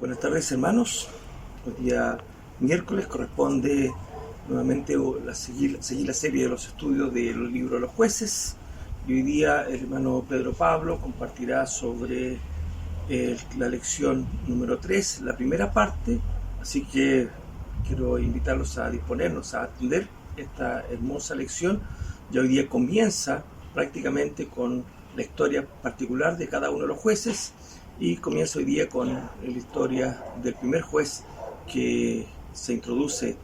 Buenas tardes, hermanos. Hoy día miércoles corresponde nuevamente seguir la serie de los estudios del libro de los jueces. Y hoy día el hermano Pedro Pablo compartirá sobre la lección número 3, la primera parte. Así que quiero invitarlos a disponernos a atender esta hermosa lección. Ya hoy día comienza prácticamente con la historia particular de cada uno de los jueces. Y comienzo hoy día con la historia del primer juez que se introduce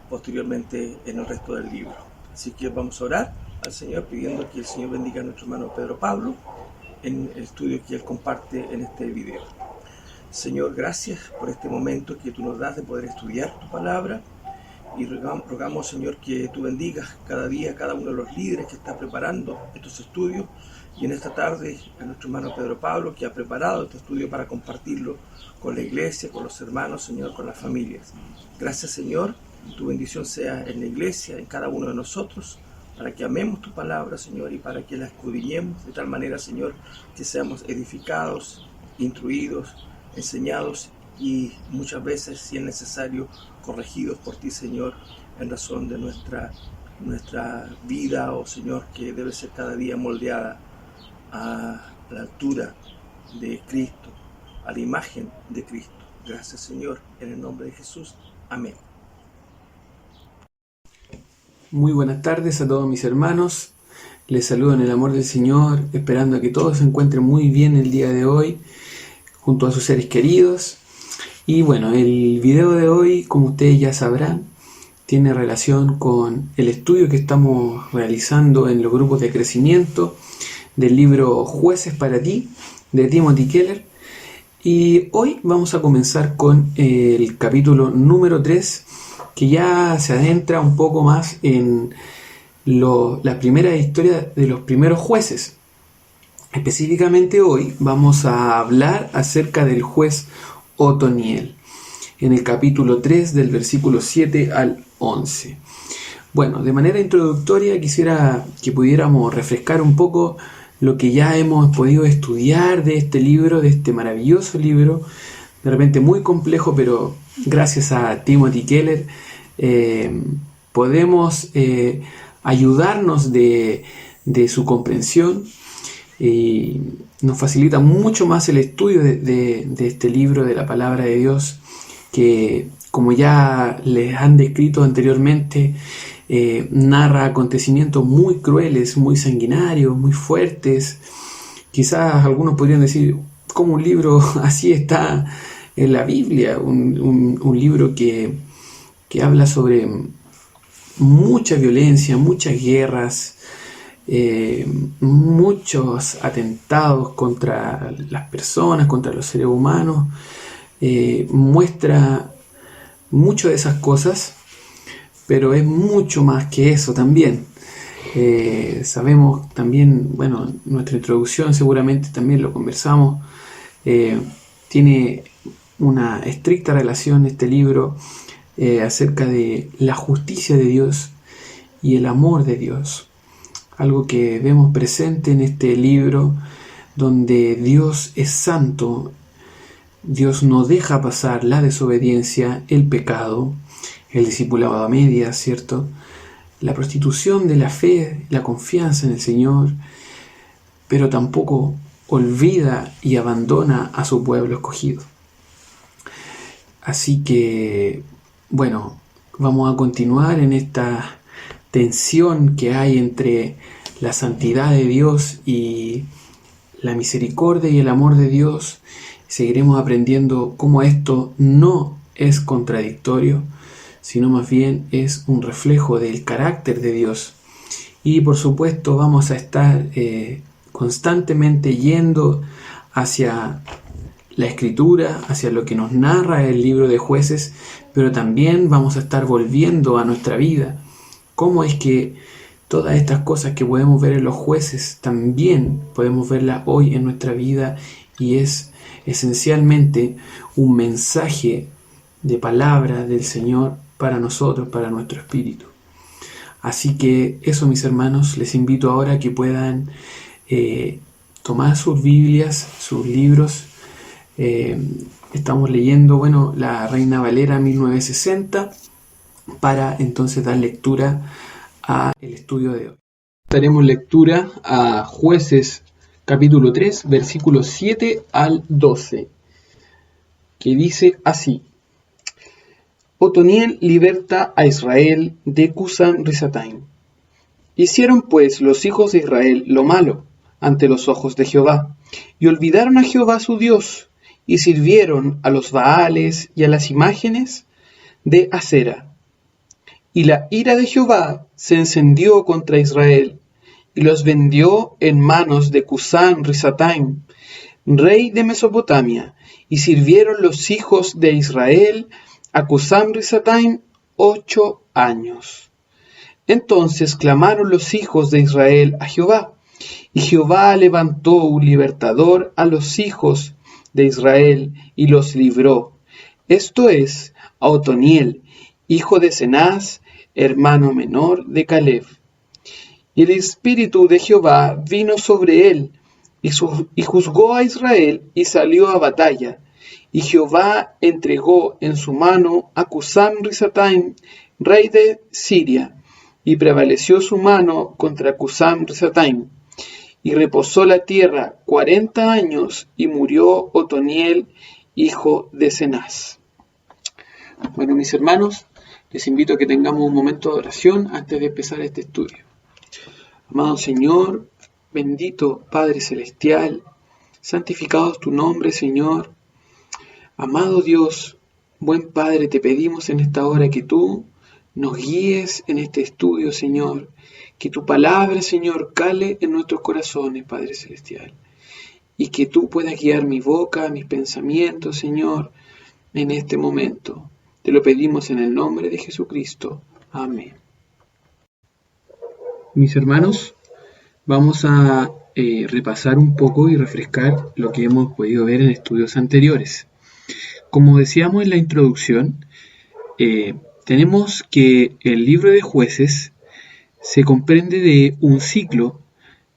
posteriormente en el resto del libro. Así que vamos a orar al Señor pidiendo que el Señor bendiga a nuestro hermano Pedro Pablo en el estudio que él comparte en este video. Señor, gracias por este momento que tú nos das de poder estudiar tu palabra y rogamos, Señor, que tú bendigas cada día a cada uno de los líderes que está preparando estos estudios. Y en esta tarde a nuestro hermano Pedro Pablo, que ha preparado este estudio para compartirlo con la iglesia, con los hermanos, Señor, con las familias. Gracias, Señor, tu bendición sea en la iglesia, en cada uno de nosotros, para que amemos tu palabra, Señor, y para que la escudriñemos de tal manera, Señor, que seamos edificados, instruidos, enseñados y muchas veces, si es necesario, corregidos por ti, Señor, en razón de nuestra vida, Señor, que debe ser cada día moldeada a la altura de Cristo, a la imagen de Cristo. Gracias, Señor, en el nombre de Jesús. Amén. Muy buenas tardes a todos mis hermanos. Les saludo en el amor del Señor, esperando que todos se encuentren muy bien el día de hoy, junto a sus seres queridos. Y bueno, el video de hoy, como ustedes ya sabrán, tiene relación con el estudio que estamos realizando en los grupos de crecimiento del libro Jueces para ti, de Timothy Keller. Y hoy vamos a comenzar con el capítulo número 3, que ya se adentra un poco más en la primera historia de los primeros jueces. Específicamente hoy vamos a hablar acerca del juez Otoniel, en el capítulo 3 del versículo 7 al 11. Bueno, de manera introductoria quisiera que pudiéramos refrescar un poco lo que ya hemos podido estudiar de este libro, de este maravilloso libro, de repente muy complejo, pero gracias a Timothy Keller podemos ayudarnos de su comprensión y nos facilita mucho más el estudio de este libro, de la palabra de Dios, que como ya les han descrito anteriormente, narra acontecimientos muy crueles, muy sanguinarios, muy fuertes. Quizás algunos podrían decir, ¿cómo un libro así está en la Biblia? Un libro que habla sobre mucha violencia, muchas guerras, muchos atentados contra las personas, contra los seres humanos. Muestra mucho de esas cosas, pero es mucho más que eso también. Sabemos también, bueno, nuestra introducción seguramente también lo conversamos, tiene una estricta relación este libro acerca de la justicia de Dios y el amor de Dios. Algo que vemos presente en este libro, donde Dios es santo. Dios no deja pasar la desobediencia, el pecado, el discipulado a medias, ¿cierto? La prostitución de la fe, la confianza en el Señor, pero tampoco olvida y abandona a su pueblo escogido. Así que, bueno, vamos a continuar en esta tensión que hay entre la santidad de Dios y la misericordia y el amor de Dios. Seguiremos aprendiendo cómo esto no es contradictorio, sino más bien es un reflejo del carácter de Dios. Y por supuesto vamos a estar constantemente yendo hacia la Escritura, hacia lo que nos narra el libro de Jueces, pero también vamos a estar volviendo a nuestra vida. Cómo es que todas estas cosas que podemos ver en los jueces también podemos verlas hoy en nuestra vida, y es esencialmente un mensaje de palabra del Señor para nosotros, para nuestro espíritu. Así que eso, mis hermanos, les invito ahora a que puedan tomar sus Biblias, sus libros, Estamos leyendo, la Reina Valera 1960 para entonces dar lectura al estudio de hoy. Daremos lectura a Jueces capítulo 3, versículos 7 al 12, que dice así: Otoniel liberta a Israel de Cusán Risataim. Hicieron pues los hijos de Israel lo malo ante los ojos de Jehová, y olvidaron a Jehová su Dios, y sirvieron a los Baales y a las imágenes de Acera. Y la ira de Jehová se encendió contra Israel, y los vendió en manos de Cusán Risataim, rey de Mesopotamia, y sirvieron los hijos de Israel a Cusán Risataim 8 años. Entonces clamaron los hijos de Israel a Jehová, y Jehová levantó un libertador a los hijos de Israel, y los libró. Esto es, a Otoniel, hijo de Cenaz, hermano menor de Caleb. Y el espíritu de Jehová vino sobre él, y juzgó a Israel, y salió a batalla. Y Jehová entregó en su mano a Cusán Risataim, rey de Siria, y prevaleció su mano contra Cusán Risataim. Y reposó la tierra 40 años, y murió Otoniel, hijo de Cenaz. Bueno, mis hermanos, les invito a que tengamos un momento de oración antes de empezar este estudio. Amado Señor, bendito Padre Celestial, santificado es tu nombre, Señor. Amado Dios, buen Padre, te pedimos en esta hora que tú nos guíes en este estudio, Señor. Que tu palabra, Señor, cale en nuestros corazones, Padre Celestial. Y que tú puedas guiar mi boca, mis pensamientos, Señor, en este momento. Te lo pedimos en el nombre de Jesucristo. Amén. Mis hermanos, vamos a repasar un poco y refrescar lo que hemos podido ver en estudios anteriores. Como decíamos en la introducción, tenemos que el libro de Jueces se comprende de un ciclo,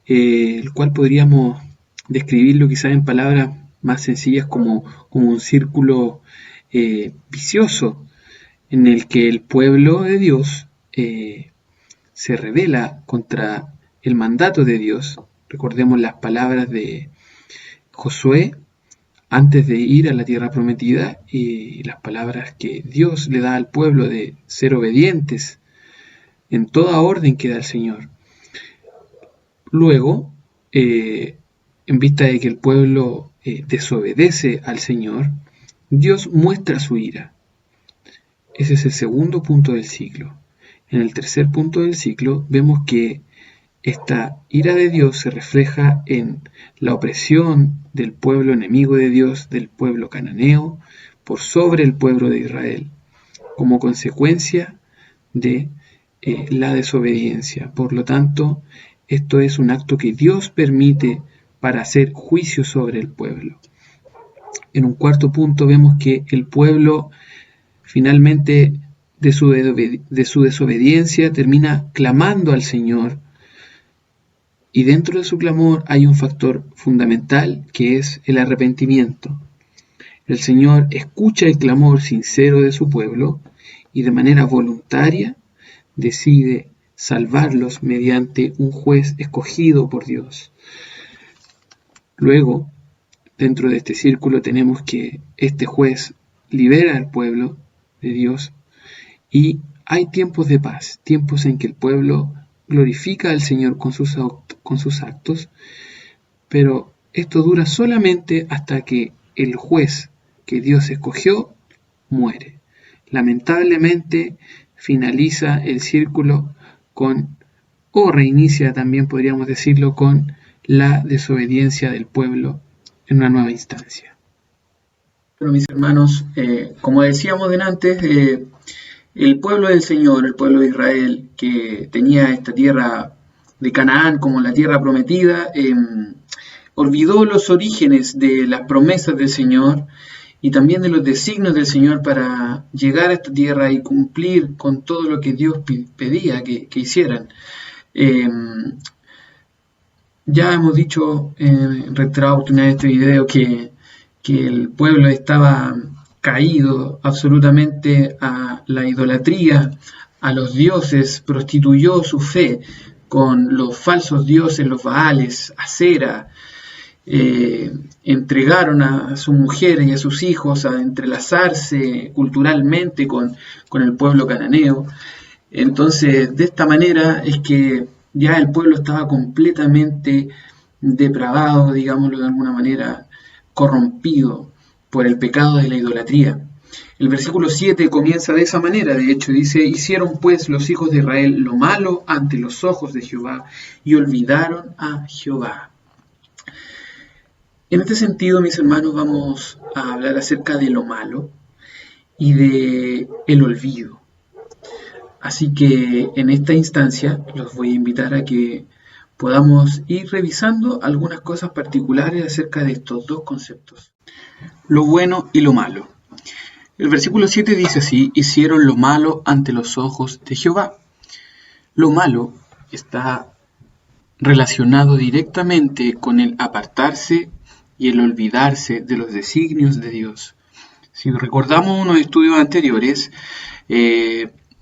el cual podríamos describirlo quizás en palabras más sencillas como un círculo vicioso, en el que el pueblo de Dios se rebela contra el mandato de Dios. Recordemos las palabras de Josué antes de ir a la tierra prometida y las palabras que Dios le da al pueblo de ser obedientes en toda orden que da el Señor. Luego, en vista de que el pueblo desobedece al Señor, Dios muestra su ira. Ese es el segundo punto del ciclo. En el tercer punto del ciclo vemos que esta ira de Dios se refleja en la opresión del pueblo enemigo de Dios, del pueblo cananeo, por sobre el pueblo de Israel, como consecuencia de la desobediencia. Por lo tanto, esto es un acto que Dios permite para hacer juicio sobre el pueblo. En un cuarto punto vemos que el pueblo finalmente de su desobediencia termina clamando al Señor, y dentro de su clamor hay un factor fundamental que es el arrepentimiento. El Señor escucha el clamor sincero de su pueblo y de manera voluntaria decide salvarlos mediante un juez escogido por Dios. Luego, dentro de este círculo tenemos que este juez libera al pueblo de Dios y hay tiempos de paz, tiempos en que el pueblo glorifica al Señor con sus actos, pero esto dura solamente hasta que el juez que Dios escogió muere. Lamentablemente finaliza el círculo o reinicia también, podríamos decirlo, con la desobediencia del pueblo en una nueva instancia. Bueno, mis hermanos, como decíamos delante, el pueblo del Señor, el pueblo de Israel, que tenía esta tierra de Canaán como la tierra prometida, olvidó los orígenes de las promesas del Señor y también de los designios del Señor para llegar a esta tierra y cumplir con todo lo que Dios pedía que hicieran. Ya hemos dicho en reiterada oportunidad de este video que que el pueblo estaba caído absolutamente a la idolatría, a los dioses, prostituyó su fe con los falsos dioses, los Baales, Acera, entregaron a su mujer y a sus hijos a entrelazarse culturalmente con el pueblo cananeo. Entonces, de esta manera es que ya el pueblo estaba completamente depravado, digámoslo de alguna manera, corrompido por el pecado de la idolatría. El versículo 7 comienza de esa manera, de hecho, dice: hicieron pues los hijos de Israel lo malo ante los ojos de Jehová y olvidaron a Jehová. En este sentido, mis hermanos, vamos a hablar acerca de lo malo y de el olvido. Así que en esta instancia los voy a invitar a que podamos ir revisando algunas cosas particulares acerca de estos dos conceptos: lo bueno y lo malo. El versículo 7 dice así: hicieron lo malo ante los ojos de Jehová. Lo malo está relacionado directamente con el apartarse y el olvidarse de los designios de Dios. Si recordamos unos estudios anteriores,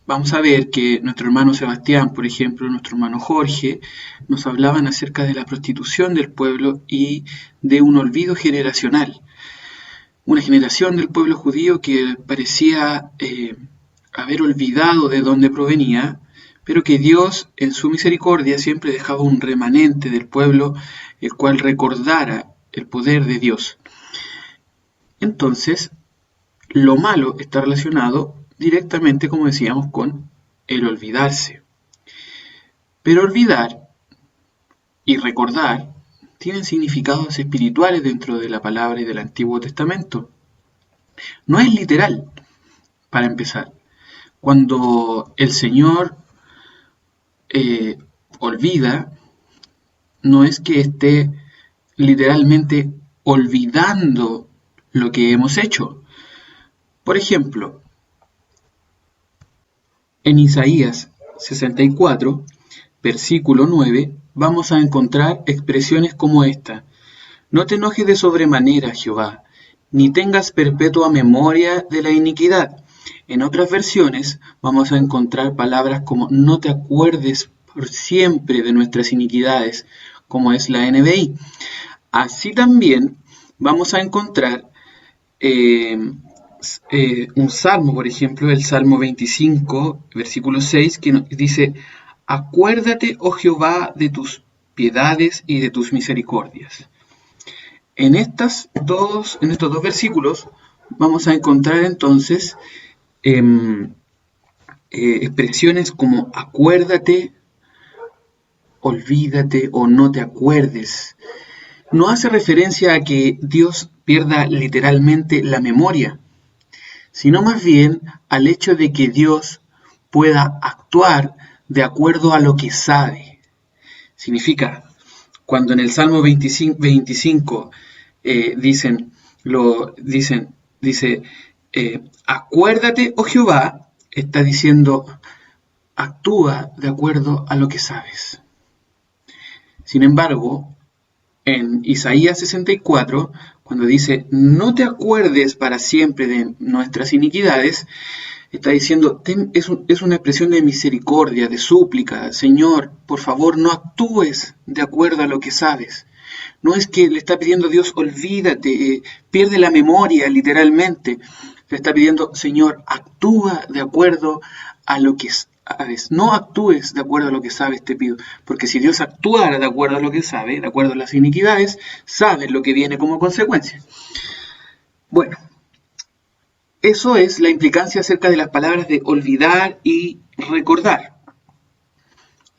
vamos a ver que nuestro hermano Sebastián, por ejemplo, nuestro hermano Jorge, nos hablaban acerca de la prostitución del pueblo y de un olvido generacional. Una generación del pueblo judío que parecía haber olvidado de dónde provenía, pero que Dios en su misericordia siempre dejaba un remanente del pueblo, el cual recordara el poder de Dios. Entonces, lo malo está relacionado directamente, como decíamos, con el olvidarse. Pero olvidar y recordar tienen significados espirituales dentro de la palabra y del Antiguo Testamento. No es literal, para empezar. Cuando el Señor olvida, no es que esté literalmente olvidando lo que hemos hecho. Por ejemplo, en Isaías 64, versículo 9, vamos a encontrar expresiones como esta: no te enojes de sobremanera, Jehová, ni tengas perpetua memoria de la iniquidad. En otras versiones vamos a encontrar palabras como no te acuerdes por siempre de nuestras iniquidades, como es la NBI. Así también vamos a encontrar un salmo, por ejemplo, el Salmo 25, versículo 6, que dice: acuérdate, oh Jehová, de tus piedades y de tus misericordias. En estos dos versículos vamos a encontrar entonces expresiones como acuérdate, olvídate o no te acuerdes. No hace referencia a que Dios pierda literalmente la memoria, sino más bien al hecho de que Dios pueda actuar de acuerdo a lo que sabe. Significa, cuando en el Salmo 25 dice, acuérdate, oh Jehová, está diciendo, actúa de acuerdo a lo que sabes. Sin embargo, en Isaías 64, cuando dice, no te acuerdes para siempre de nuestras iniquidades, está diciendo, es una expresión de misericordia, de súplica. Señor, por favor, no actúes de acuerdo a lo que sabes. No es que le está pidiendo a Dios, olvídate, pierde la memoria literalmente. Le está pidiendo, Señor, actúa de acuerdo a lo que sabes. No actúes de acuerdo a lo que sabes, te pido. Porque si Dios actuara de acuerdo a lo que sabe, de acuerdo a las iniquidades, sabe lo que viene como consecuencia. Bueno, eso es la implicancia acerca de las palabras de olvidar y recordar.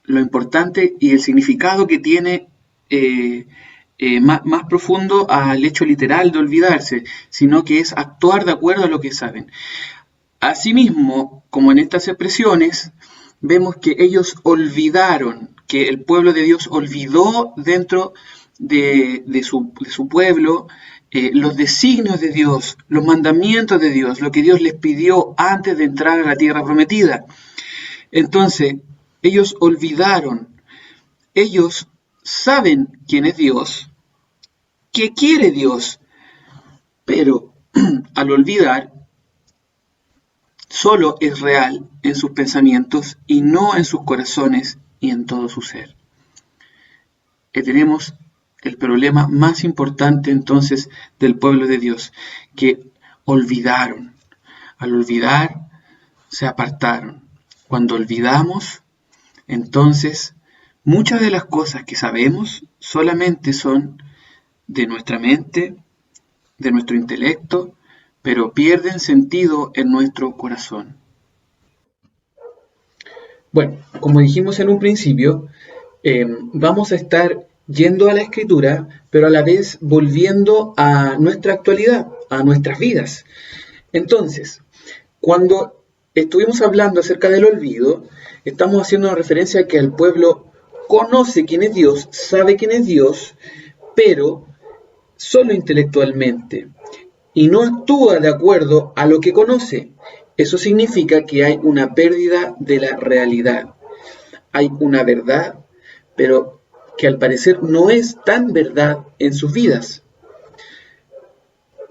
Lo importante y el significado que tiene más profundo al hecho literal de olvidarse, sino que es actuar de acuerdo a lo que saben. Asimismo, como en estas expresiones, vemos que ellos olvidaron, que el pueblo de Dios olvidó dentro de su pueblo los designios de Dios, los mandamientos de Dios, lo que Dios les pidió antes de entrar a la tierra prometida. Entonces, ellos olvidaron, ellos saben quién es Dios, qué quiere Dios, Pero al olvidar, solo es real en sus pensamientos y no en sus corazones y en todo su ser. Tenemos el problema más importante entonces del pueblo de Dios, que olvidaron. Al olvidar, se apartaron. Cuando olvidamos, entonces muchas de las cosas que sabemos solamente son de nuestra mente, de nuestro intelecto, pero pierden sentido en nuestro corazón. Bueno, como dijimos en un principio, vamos a estar yendo a la Escritura, pero a la vez volviendo a nuestra actualidad, a nuestras vidas. Entonces, cuando estuvimos hablando acerca del olvido, estamos haciendo una referencia a que el pueblo conoce quién es Dios, sabe quién es Dios, pero solo intelectualmente, y no actúa de acuerdo a lo que conoce. Eso significa que hay una pérdida de la realidad. Hay una verdad, pero que al parecer no es tan verdad en sus vidas.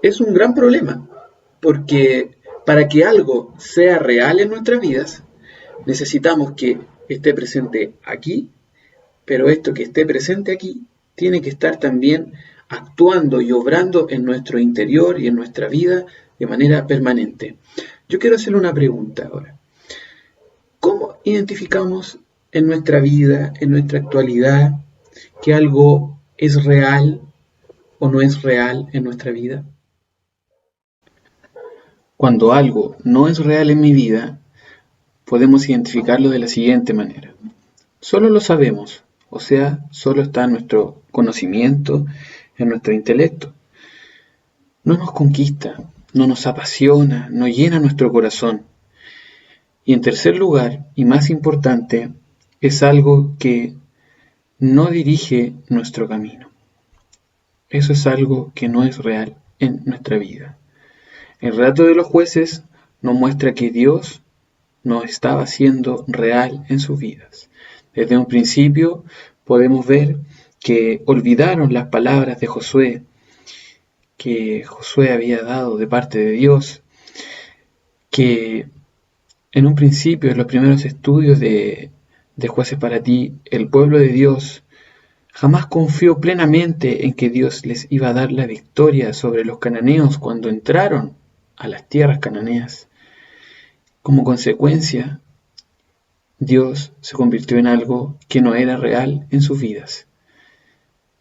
Es un gran problema, porque para que algo sea real en nuestras vidas, necesitamos que esté presente aquí, pero esto que esté presente aquí tiene que estar también actuando y obrando en nuestro interior y en nuestra vida de manera permanente. Yo quiero hacerle una pregunta ahora. ¿Cómo identificamos en nuestra vida, en nuestra actualidad, que algo es real o no es real en nuestra vida? Cuando algo no es real en mi vida, podemos identificarlo de la siguiente manera. Solo lo sabemos, o sea, solo está en nuestro conocimiento, en nuestro intelecto. No nos conquista, no nos apasiona, no llena nuestro corazón. Y en tercer lugar, y más importante, es algo que no dirige nuestro camino. Eso es algo que no es real en nuestra vida. El relato de los jueces nos muestra que Dios no estaba siendo real en sus vidas. Desde un principio podemos ver que olvidaron las palabras de Josué, que Josué había dado de parte de Dios, que en un principio, en los primeros estudios de Jueces para ti, el pueblo de Dios jamás confió plenamente en que Dios les iba a dar la victoria sobre los cananeos cuando entraron a las tierras cananeas. Como consecuencia, Dios se convirtió en algo que no era real en sus vidas.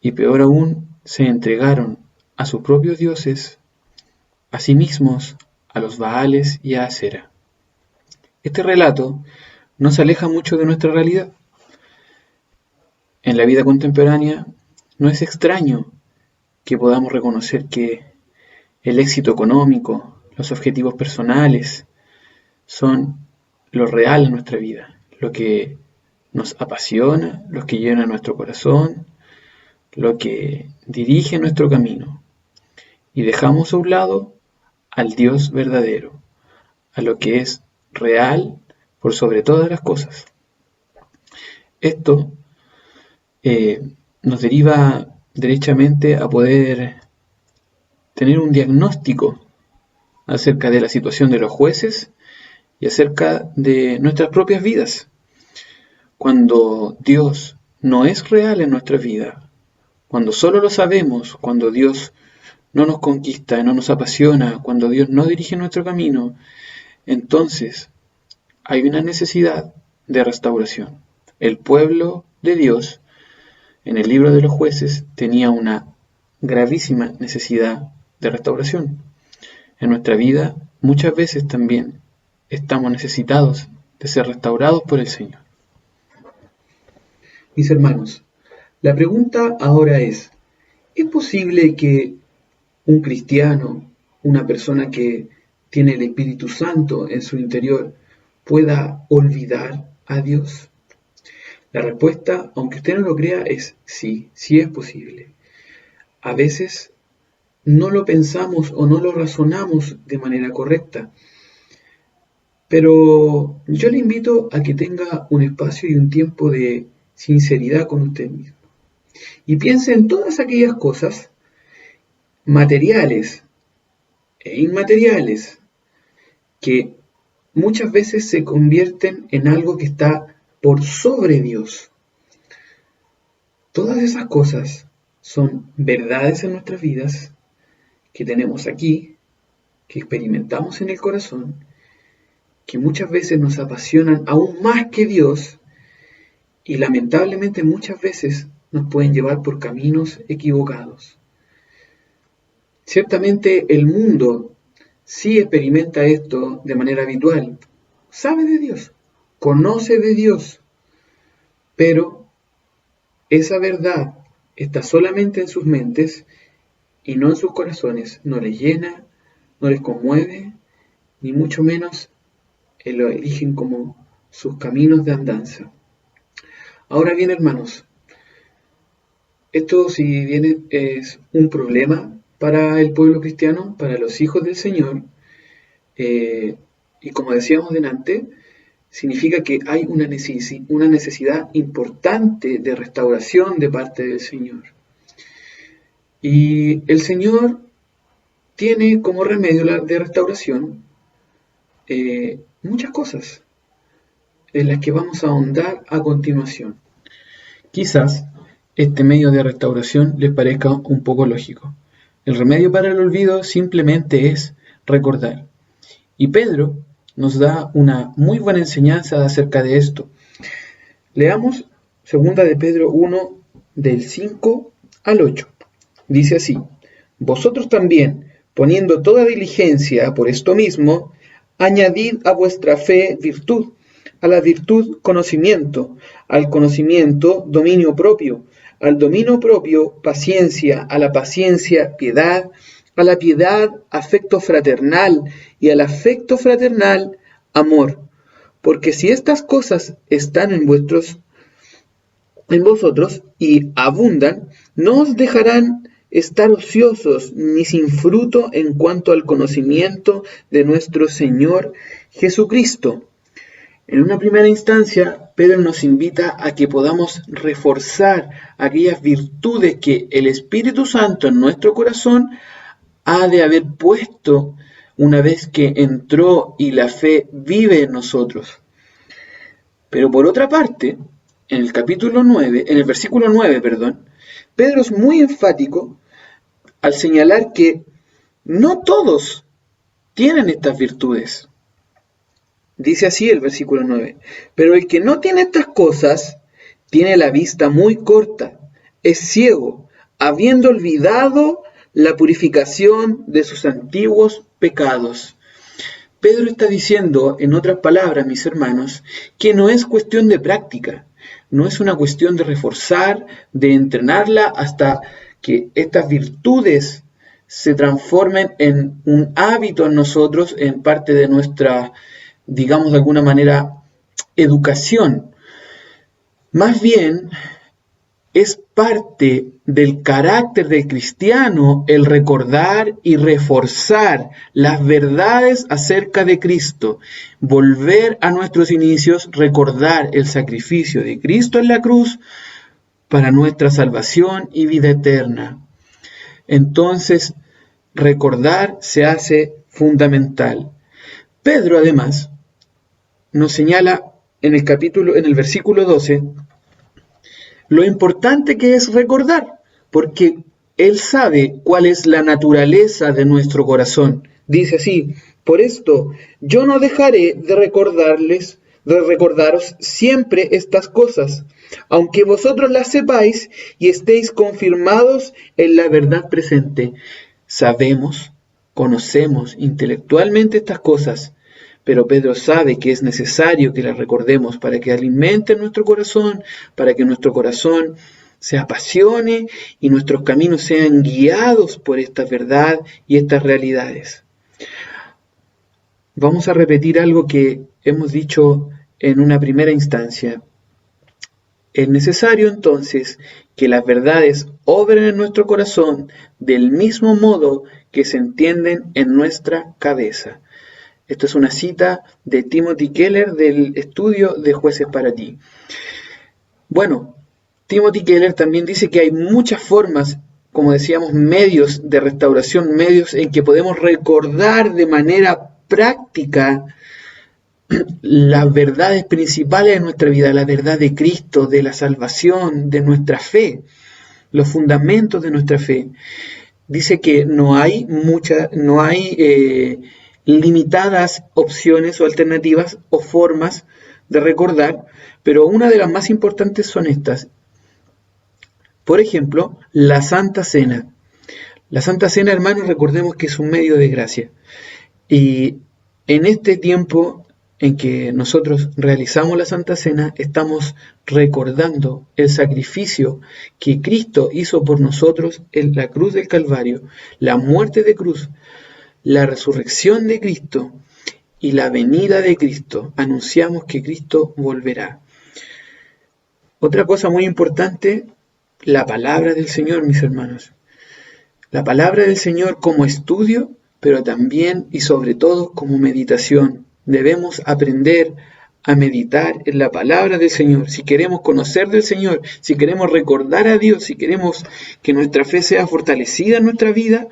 Y peor aún, se entregaron a sus propios dioses, a sí mismos, a los Baales y a Asera. Este relato no se aleja mucho de nuestra realidad. En la vida contemporánea no es extraño que podamos reconocer que el éxito económico, los objetivos personales, son lo real en nuestra vida, lo que nos apasiona, lo que llena nuestro corazón, lo que dirige nuestro camino. Y dejamos a un lado al Dios verdadero, a lo que es real por sobre todas las cosas. Esto nos deriva derechamente a poder tener un diagnóstico acerca de la situación de los jueces y acerca de nuestras propias vidas. Cuando Dios no es real en nuestra vida, cuando solo lo sabemos, cuando Dios no nos conquista, no nos apasiona, cuando Dios no dirige nuestro camino, entonces hay una necesidad de restauración. El pueblo de Dios, en el libro de los jueces, tenía una gravísima necesidad de restauración. En nuestra vida, muchas veces también estamos necesitados de ser restaurados por el Señor. Mis hermanos, la pregunta ahora ¿es posible que un cristiano, una persona que tiene el Espíritu Santo en su interior, pueda olvidar a Dios? La respuesta, aunque usted no lo crea, es sí, sí es posible. A veces no lo pensamos o no lo razonamos de manera correcta, pero yo le invito a que tenga un espacio y un tiempo de sinceridad con usted mismo y piense en todas aquellas cosas materiales e inmateriales, que muchas veces se convierten en algo que está por sobre Dios. Todas esas cosas son verdades en nuestras vidas que tenemos aquí, que experimentamos en el corazón, que muchas veces nos apasionan aún más que Dios y lamentablemente muchas veces nos pueden llevar por caminos equivocados. Ciertamente el mundo sí experimenta esto de manera habitual, sabe de Dios, conoce de Dios, pero esa verdad está solamente en sus mentes y no en sus corazones, no les llena, no les conmueve, ni mucho menos lo eligen como sus caminos de andanza. Ahora bien, hermanos, esto si bien es un problema para el pueblo cristiano, para los hijos del Señor, y como decíamos delante, significa que hay una necesidad importante de restauración de parte del Señor. Y el Señor tiene como remedio de restauración muchas cosas en las que vamos a ahondar a continuación. Quizás este medio de restauración les parezca un poco lógico. El remedio para el olvido simplemente es recordar. Y Pedro nos da una muy buena enseñanza acerca de esto. Leamos 2 de Pedro 1, del 5 al 8. Dice así: vosotros también, poniendo toda diligencia por esto mismo, añadid a vuestra fe virtud, a la virtud conocimiento, al conocimiento dominio propio, al dominio propio paciencia, a la paciencia piedad, a la piedad afecto fraternal y al afecto fraternal amor. Porque si estas cosas están en vosotros y abundan, no os dejarán estar ociosos ni sin fruto en cuanto al conocimiento de nuestro Señor Jesucristo. En una primera instancia, Pedro nos invita a que podamos reforzar aquellas virtudes que el Espíritu Santo en nuestro corazón ha de haber puesto una vez que entró y la fe vive en nosotros. Pero por otra parte, en el versículo 9, Pedro es muy enfático al señalar que no todos tienen estas virtudes. Dice así el versículo 9: pero el que no tiene estas cosas tiene la vista muy corta, es ciego, habiendo olvidado la purificación de sus antiguos pecados. Pedro está diciendo, en otras palabras, mis hermanos, que no es cuestión de práctica, no es una cuestión de reforzar, de entrenarla hasta que estas virtudes se transformen en un hábito en nosotros, en parte de nuestra, digamos de alguna manera, educación. Más bien, es parte del carácter del cristiano el recordar y reforzar las verdades acerca de Cristo, volver a nuestros inicios, recordar el sacrificio de Cristo en la cruz para nuestra salvación y vida eterna. Entonces, recordar se hace fundamental. Pedro, además, nos señala en el versículo 12, lo importante que es recordar, porque Él sabe cuál es la naturaleza de nuestro corazón. Dice así: por esto yo no dejaré de recordaros siempre estas cosas, aunque vosotros las sepáis y estéis confirmados en la verdad presente. Sabemos, conocemos intelectualmente estas cosas, pero Pedro sabe que es necesario que las recordemos para que alimenten nuestro corazón, para que nuestro corazón se apasione y nuestros caminos sean guiados por esta verdad y estas realidades. Vamos a repetir algo que hemos dicho en una primera instancia. Es necesario entonces que las verdades obren en nuestro corazón del mismo modo que se entienden en nuestra cabeza. Esto es una cita de Timothy Keller del estudio de Jueces para ti. Bueno, Timothy Keller también dice que hay muchas formas como decíamos, medios de restauración, medios en que podemos recordar de manera práctica las verdades principales de nuestra vida, la verdad de Cristo, de la salvación, de nuestra fe, los fundamentos de nuestra fe. Dice que no hay limitadas opciones o alternativas o formas de recordar, pero una de las más importantes son estas. Por ejemplo, la Santa Cena. La Santa Cena, hermanos, recordemos que es un medio de gracia. Y en este tiempo en que nosotros realizamos la Santa Cena, estamos recordando el sacrificio que Cristo hizo por nosotros en la cruz del Calvario, la muerte de cruz, la resurrección de Cristo y la venida de Cristo. Anunciamos que Cristo volverá. Otra cosa muy importante, la palabra del Señor, mis hermanos. La palabra del Señor como estudio, pero también y sobre todo como meditación. Debemos aprender a meditar en la palabra del Señor. Si queremos conocer del Señor, si queremos recordar a Dios, si queremos que nuestra fe sea fortalecida en nuestra vida,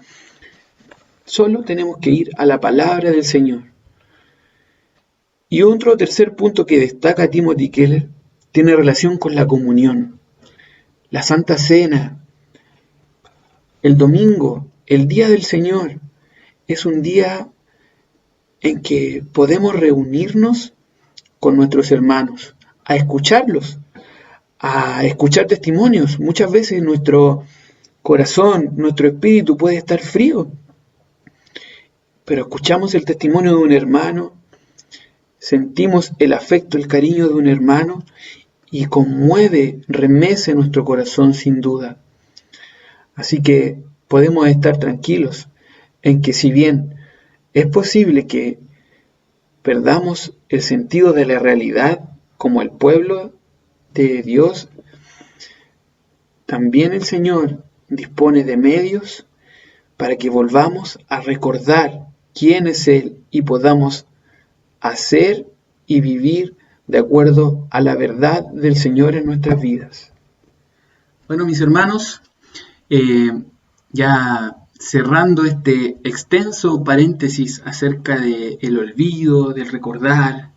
solo tenemos que ir a la palabra del Señor. Y otro tercer punto que destaca Timothy Keller tiene relación con la comunión. La Santa Cena, el domingo, el día del Señor, es un día en que podemos reunirnos con nuestros hermanos, a escucharlos, a escuchar testimonios. Muchas veces nuestro corazón, nuestro espíritu puede estar frío, pero escuchamos el testimonio de un hermano, sentimos el afecto, el cariño de un hermano y conmueve, remece nuestro corazón sin duda. Así que podemos estar tranquilos en que si bien es posible que perdamos el sentido de la realidad como el pueblo de Dios, también el Señor dispone de medios para que volvamos a recordar quién es Él y podamos hacer y vivir de acuerdo a la verdad del Señor en nuestras vidas. Bueno, mis hermanos, ya cerrando este extenso paréntesis acerca del olvido, del recordar,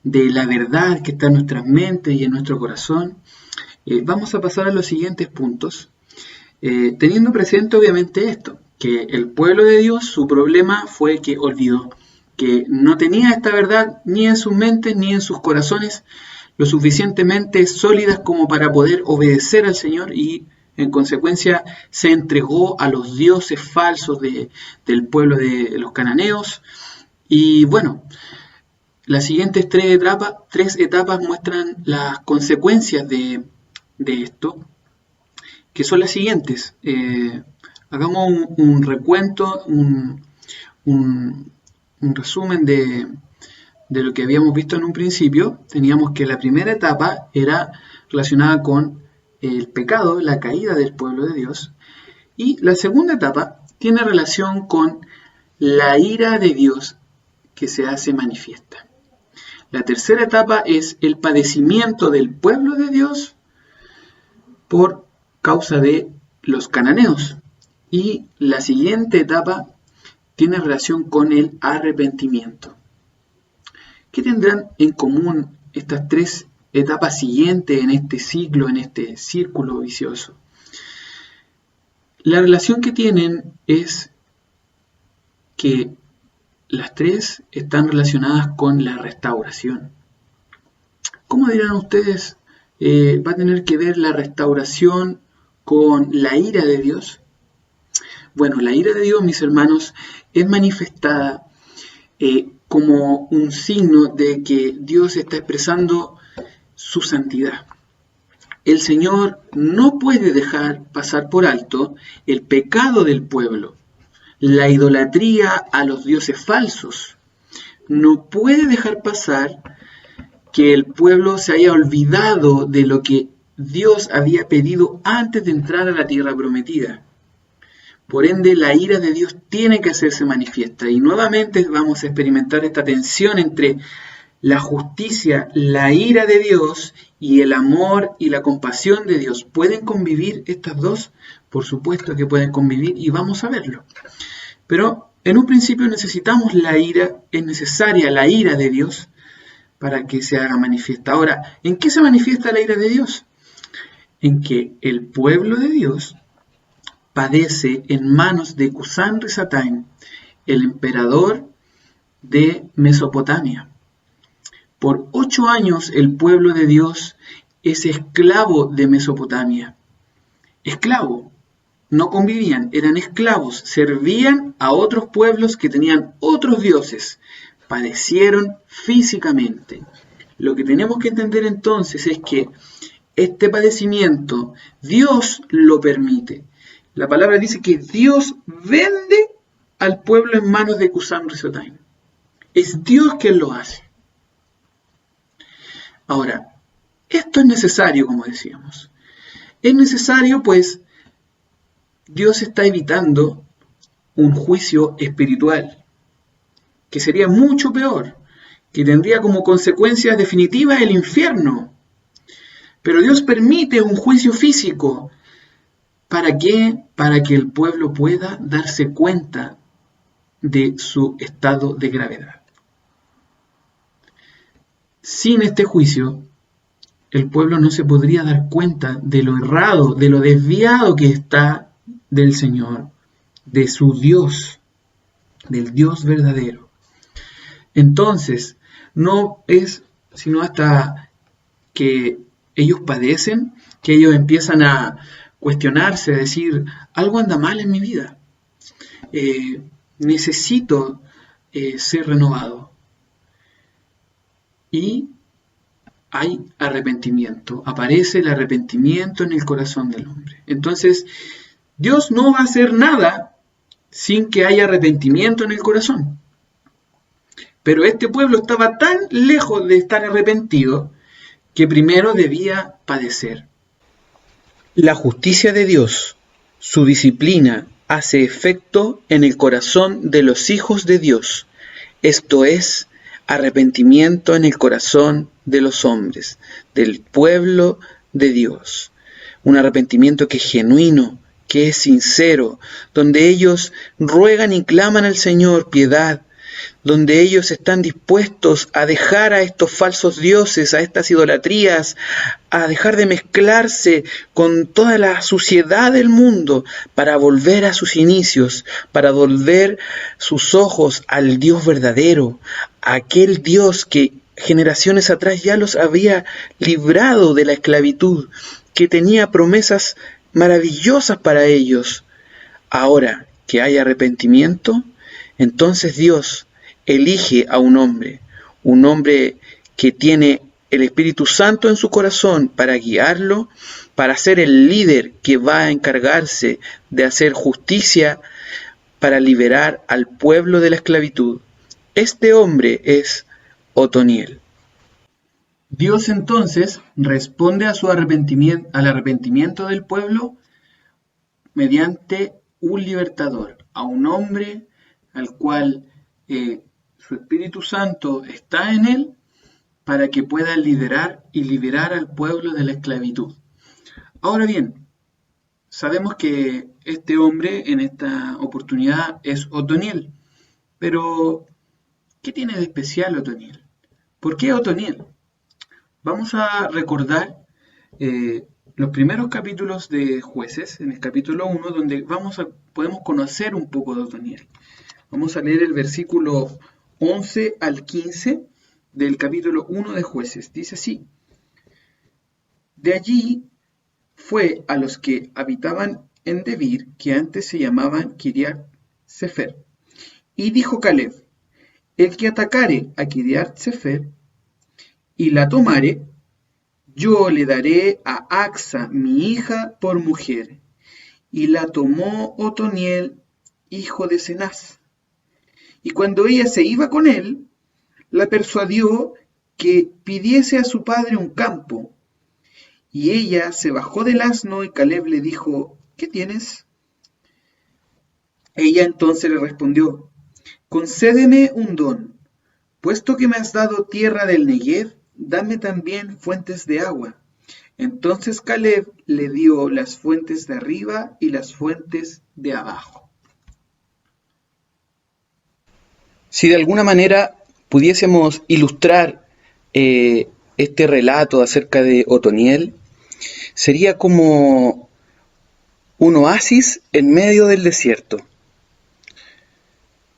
de la verdad que está en nuestras mentes y en nuestro corazón, vamos a pasar a los siguientes puntos, teniendo presente obviamente esto, que el pueblo de Dios, su problema fue que olvidó, que no tenía esta verdad ni en sus mentes ni en sus corazones lo suficientemente sólidas como para poder obedecer al Señor y en consecuencia se entregó a los dioses falsos del pueblo de los cananeos. Y bueno, las siguientes tres etapas muestran las consecuencias de esto, que son las siguientes. Hagamos un recuento, un resumen de lo que habíamos visto en un principio. Teníamos que la primera etapa era relacionada con el pecado, la caída del pueblo de Dios. Y la segunda etapa tiene relación con la ira de Dios que se hace manifiesta. La tercera etapa es el padecimiento del pueblo de Dios por causa de los cananeos. Y la siguiente etapa tiene relación con el arrepentimiento. ¿Qué tendrán en común estas tres etapas siguientes en este ciclo, en este círculo vicioso? La relación que tienen es que las tres están relacionadas con la restauración. ¿Cómo dirán ustedes? ¿Va a tener que ver la restauración con la ira de Dios? Bueno, la ira de Dios, mis hermanos, es manifestada como un signo de que Dios está expresando su santidad. El Señor no puede dejar pasar por alto el pecado del pueblo, la idolatría a los dioses falsos. No puede dejar pasar que el pueblo se haya olvidado de lo que Dios había pedido antes de entrar a la tierra prometida. Por ende, la ira de Dios tiene que hacerse manifiesta. Y nuevamente vamos a experimentar esta tensión entre la justicia, la ira de Dios y el amor y la compasión de Dios. ¿Pueden convivir estas dos? Por supuesto que pueden convivir y vamos a verlo. Pero en un principio necesitamos la ira, es necesaria la ira de Dios para que se haga manifiesta. Ahora, ¿en qué se manifiesta la ira de Dios? En que el pueblo de Dios padece en manos de Cusán Risataim, el emperador de Mesopotamia. Por 8 años el pueblo de Dios es esclavo de Mesopotamia. Esclavo. No convivían, eran esclavos, servían a otros pueblos que tenían otros dioses, padecieron físicamente. Lo que tenemos que entender entonces es que este padecimiento Dios lo permite. La palabra dice que Dios vende al pueblo en manos de Cusán Risataim. Es Dios quien lo hace. Ahora, esto es necesario, como decíamos. Es necesario, pues, Dios está evitando un juicio espiritual, que sería mucho peor, que tendría como consecuencia definitiva el infierno. Pero Dios permite un juicio físico. ¿Para qué? Para que el pueblo pueda darse cuenta de su estado de gravedad. Sin este juicio, el pueblo no se podría dar cuenta de lo errado, de lo desviado que está del Señor, de su Dios, del Dios verdadero. Entonces, no es sino hasta que ellos padecen, que ellos empiezan a cuestionarse, a decir, algo anda mal en mi vida, necesito ser renovado. Y hay arrepentimiento, aparece el arrepentimiento en el corazón del hombre. Entonces, Dios no va a hacer nada sin que haya arrepentimiento en el corazón. Pero este pueblo estaba tan lejos de estar arrepentido que primero debía padecer. La justicia de Dios, su disciplina, hace efecto en el corazón de los hijos de Dios. Esto es, arrepentimiento en el corazón de los hombres, del pueblo de Dios. Un arrepentimiento que es genuino, que es sincero, donde ellos ruegan y claman al Señor piedad, donde ellos están dispuestos a dejar a estos falsos dioses, a estas idolatrías, a dejar de mezclarse con toda la suciedad del mundo para volver a sus inicios, para volver sus ojos al Dios verdadero, a aquel Dios que generaciones atrás ya los había librado de la esclavitud, que tenía promesas maravillosas para ellos. Ahora que hay arrepentimiento, entonces Dios elige a un hombre que tiene el Espíritu Santo en su corazón para guiarlo, para ser el líder que va a encargarse de hacer justicia para liberar al pueblo de la esclavitud. Este hombre es Otoniel. Dios entonces responde a su arrepentimiento, al arrepentimiento del pueblo mediante un libertador, a un hombre al cual su Espíritu Santo está en él para que pueda liderar y liberar al pueblo de la esclavitud. Ahora bien, sabemos que este hombre en esta oportunidad es Otoniel, pero ¿qué tiene de especial Otoniel? ¿Por qué Otoniel? Vamos a recordar los primeros capítulos de Jueces, en el capítulo 1, donde podemos conocer un poco de Otoniel. Vamos a leer el versículo 11 al 15 del capítulo 1 de Jueces. Dice así: De allí fue a los que habitaban en Debir, que antes se llamaban Kiriat Sefer. Y dijo Caleb: El que atacare a Kiriat Sefer y la tomare, yo le daré a Axa, mi hija, por mujer. Y la tomó Otoniel, hijo de Cenaz. Y cuando ella se iba con él, la persuadió que pidiese a su padre un campo. Y ella se bajó del asno y Caleb le dijo: ¿Qué tienes? Ella entonces le respondió: Concédeme un don. puesto que me has dado tierra del Negev, dame también fuentes de agua. Entonces Caleb le dio las fuentes de arriba y las fuentes de abajo. Si de alguna manera pudiésemos ilustrar este relato acerca de Otoniel, sería como un oasis en medio del desierto.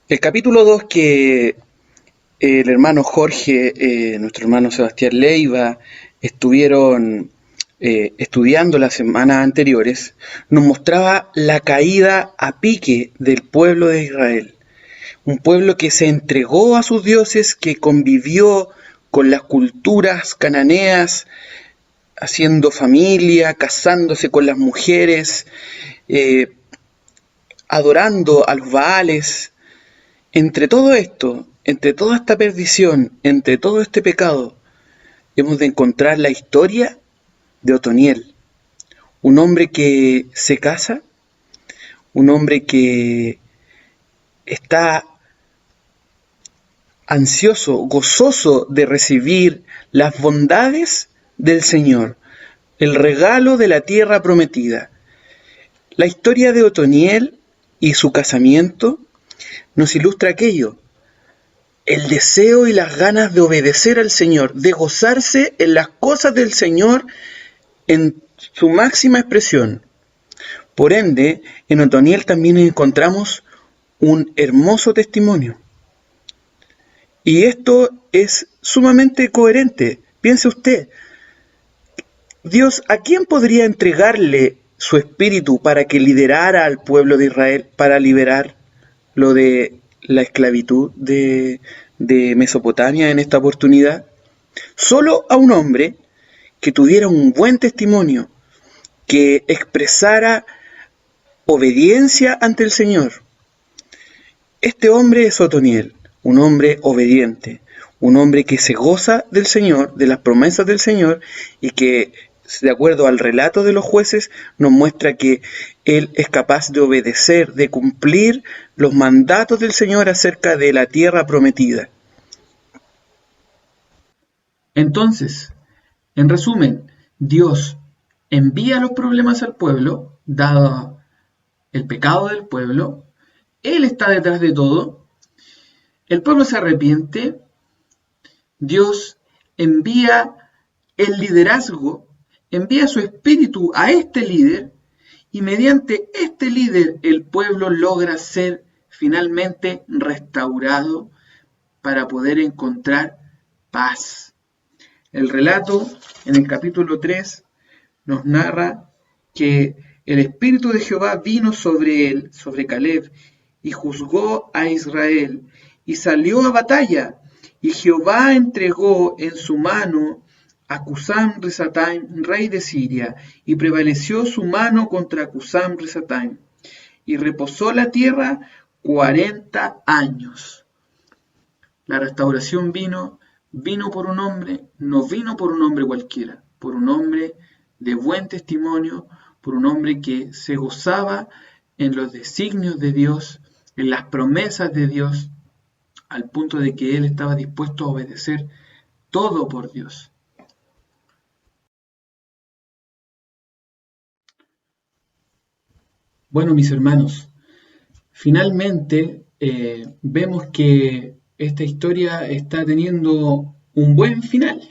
El capítulo 2 que el hermano Jorge, nuestro hermano Sebastián Leiva, estuvieron estudiando las semanas anteriores, nos mostraba la caída a pique del pueblo de Israel. Un pueblo que se entregó a sus dioses, que convivió con las culturas cananeas, haciendo familia, casándose con las mujeres, adorando a los Baales. Entre todo esto, entre toda esta perdición, entre todo este pecado, hemos de encontrar la historia de Otoniel, un hombre que se casa, un hombre que está ansioso, gozoso de recibir las bondades del Señor, el regalo de la tierra prometida. La historia de Otoniel y su casamiento nos ilustra aquello, el deseo y las ganas de obedecer al Señor, de gozarse en las cosas del Señor en su máxima expresión. Por ende, en Otoniel también encontramos un hermoso testimonio. Y esto es sumamente coherente. Piense usted, Dios, ¿a quién podría entregarle su espíritu para que liderara al pueblo de Israel, para liberarlo de la esclavitud de Mesopotamia en esta oportunidad? Solo a un hombre que tuviera un buen testimonio, que expresara obediencia ante el Señor. Este hombre es Otoniel, un hombre obediente, un hombre que se goza del Señor, de las promesas del Señor, y que, de acuerdo al relato de los jueces, nos muestra que él es capaz de obedecer, de cumplir los mandatos del Señor acerca de la tierra prometida. Entonces, en resumen, Dios envía los problemas al pueblo, dado el pecado del pueblo. Él está detrás de todo. El pueblo se arrepiente. Dios envía el liderazgo, envía su espíritu a este líder, y mediante este líder el pueblo logra ser finalmente restaurado para poder encontrar paz. El relato en el capítulo 3 nos narra que el Espíritu de Jehová vino sobre él, sobre Caleb, y juzgó a Israel, y salió a batalla, y Jehová entregó en su mano a Cusán-Risataim, rey de Siria, y prevaleció su mano contra Cusán-Risataim, y reposó la tierra 40 años. La restauración vino por un hombre, no vino por un hombre cualquiera, por un hombre de buen testimonio, por un hombre que se gozaba en los designios de Dios, en las promesas de Dios, al punto de que él estaba dispuesto a obedecer todo por Dios. Bueno, mis hermanos, finalmente vemos que esta historia está teniendo un buen final,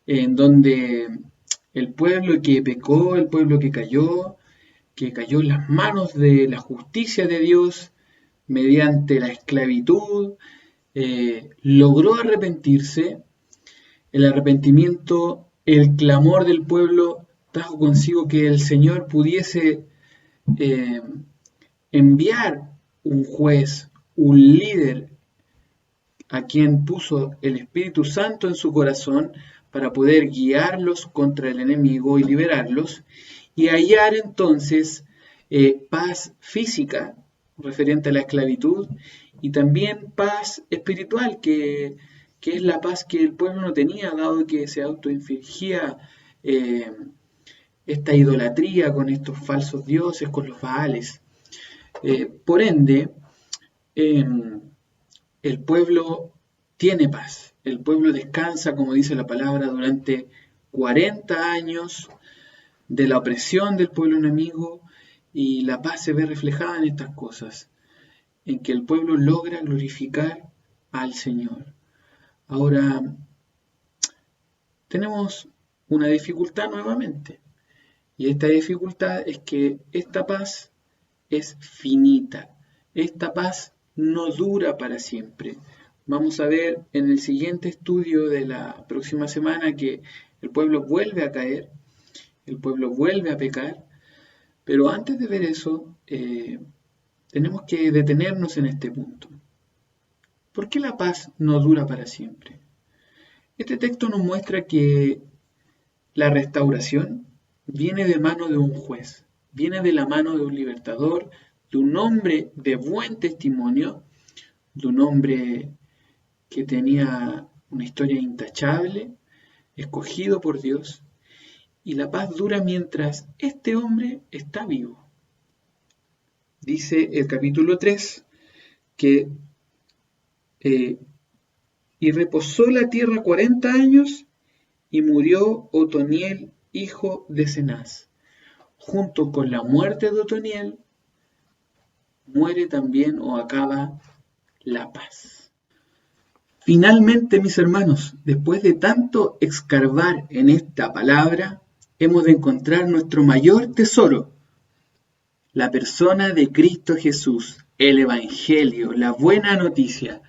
en donde el pueblo que pecó, el pueblo que cayó en las manos de la justicia de Dios mediante la esclavitud, logró arrepentirse. El arrepentimiento, el clamor del pueblo trajo consigo que el Señor pudiese enviar un juez, un líder, a quien puso el Espíritu Santo en su corazón para poder guiarlos contra el enemigo y liberarlos, y hallar entonces paz física referente a la esclavitud, y también paz espiritual, que es la paz que el pueblo no tenía, dado que se autoinfligía esta idolatría con estos falsos dioses, con los Baales. Por ende, el pueblo tiene paz. El pueblo descansa, como dice la palabra, durante 40 años de la opresión del pueblo enemigo, y la paz se ve reflejada en estas cosas, en que el pueblo logra glorificar al Señor. Ahora, tenemos una dificultad nuevamente, y esta dificultad es que esta paz es finita. Esta paz no dura para siempre. Vamos a ver en el siguiente estudio de la próxima semana que el pueblo vuelve a caer, el pueblo vuelve a pecar, pero antes de ver eso, tenemos que detenernos en este punto. ¿Por qué la paz no dura para siempre? Este texto nos muestra que la restauración viene de mano de un juez, viene de la mano de un libertador, de un hombre de buen testimonio, de un hombre que tenía una historia intachable, escogido por Dios, y la paz dura mientras este hombre está vivo. Dice el capítulo 3 que y reposó la tierra 40 años y murió Otoniel, hijo de Cenaz. Junto con la muerte de Otoniel, muere también o acaba la paz. Finalmente, mis hermanos, después de tanto escarbar en esta palabra, hemos de encontrar nuestro mayor tesoro, la persona de Cristo Jesús, el Evangelio, la buena noticia.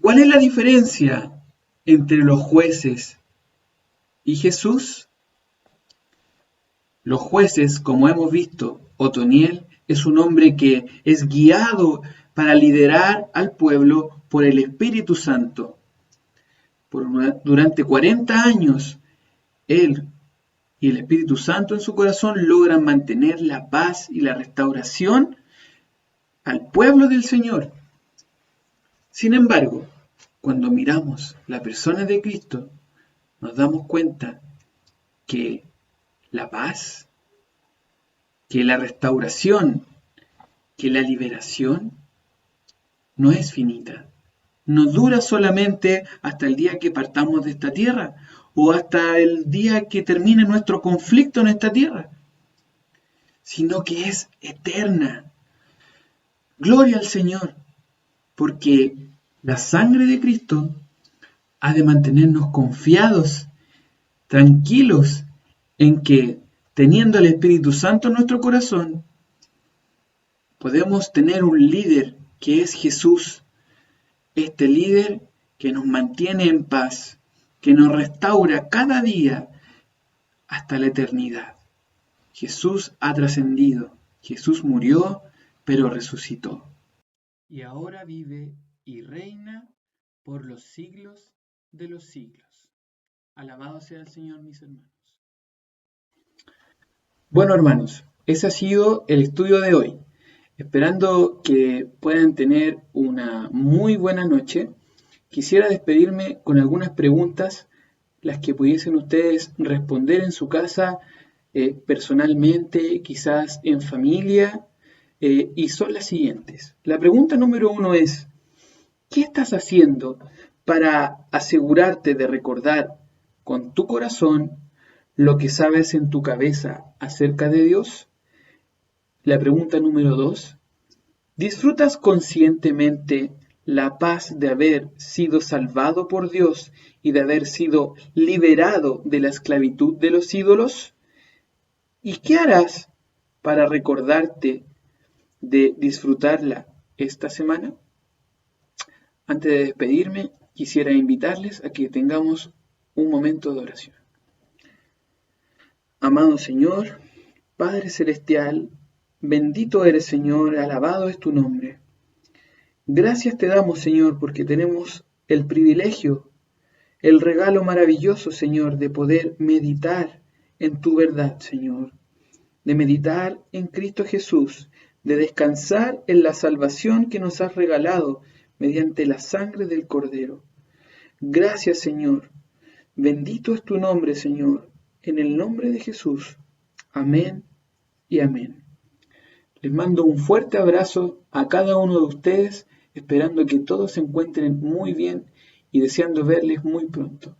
¿Cuál es la diferencia entre los jueces y Jesús? Los jueces, como hemos visto, Otoniel es un hombre que es guiado para liderar al pueblo por el Espíritu Santo. Durante 40 años, él y el Espíritu Santo en su corazón logran mantener la paz y la restauración al pueblo del Señor. Sin embargo, cuando miramos la persona de Cristo, nos damos cuenta que la paz, que la restauración, que la liberación no es finita. No dura solamente hasta el día que partamos de esta tierra o hasta el día que termine nuestro conflicto en esta tierra, sino que es eterna. Gloria al Señor, porque la sangre de Cristo ha de mantenernos confiados, tranquilos, en que teniendo el Espíritu Santo en nuestro corazón, podemos tener un líder que es Jesús, este líder que nos mantiene en paz, que nos restaura cada día hasta la eternidad. Jesús ha trascendido, Jesús murió, pero resucitó. Y ahora vive y reina por los siglos de los siglos. Alabado sea el Señor, mis hermanos. Bueno, hermanos, ese ha sido el estudio de hoy. Esperando que puedan tener una muy buena noche, quisiera despedirme con algunas preguntas, las que pudiesen ustedes responder en su casa, personalmente, quizás en familia, y son las siguientes. La pregunta número 1 es: ¿qué estás haciendo para asegurarte de recordar con tu corazón lo que sabes en tu cabeza acerca de Dios? La pregunta número 2: ¿disfrutas conscientemente la paz de haber sido salvado por Dios y de haber sido liberado de la esclavitud de los ídolos? ¿Y qué harás para recordarte de disfrutarla esta semana? Antes de despedirme, quisiera invitarles a que tengamos un momento de oración. Amado Señor, Padre Celestial, bendito eres, Señor, alabado es tu nombre. Gracias te damos, Señor, porque tenemos el privilegio, el regalo maravilloso, Señor, de poder meditar en tu verdad, Señor, de meditar en Cristo Jesús, de descansar en la salvación que nos has regalado mediante la sangre del Cordero. Gracias, Señor. Bendito es tu nombre, Señor, en el nombre de Jesús. Amén y amén. Les mando un fuerte abrazo a cada uno de ustedes esperando que todos se encuentren muy bien y deseando verles muy pronto.